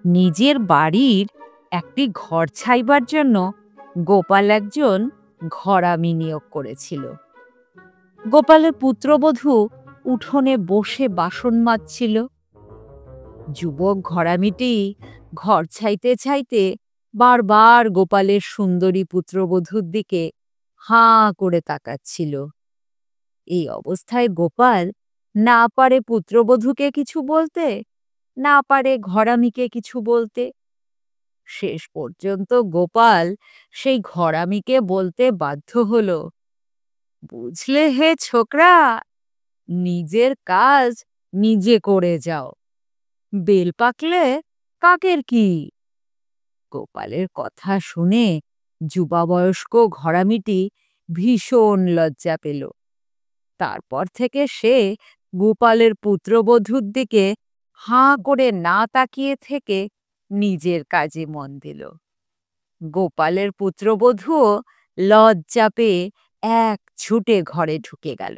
নিজের বাড়ির একটি ঘর ছাইবার জন্য গোপাল একজন ঘরামি নিয়োগ করেছিল। গোপালের পুত্রবধূ উঠোনে বসে বাসন মাজছিল। যুবক ঘরামিটি ঘর ছাইতে ছাইতে বারবার গোপালের সুন্দরী পুত্রবধূর দিকে হাঁ করে তাকাচ্ছিল। এই অবস্থায় গোপাল না পারে পুত্রবধূকে কিছু বলতে, না পারে ঘরামিকে কিছু বলতে। শেষ পর্যন্ত গোপাল সেই ঘরামিকে বলতে বাধ্য হলো, বুঝলে হে ছোকরা, নিজের কাজ নিজে করে যাও, বেল পাকলে কাকের কি। গোপালের কথা শুনে যুবাবয়স্ক ঘরামিটি ভীষণ লজ্জা পেল। তারপর থেকে সে গোপালের পুত্রবধূর দিকে হাঁ করে না তাকিয়ে থেকে নিজের কাজে মন দিল। গোপালের পুত্রবধূও লজ্জা পেয়ে এক ছুটে ঘরে ঢুকে গেল।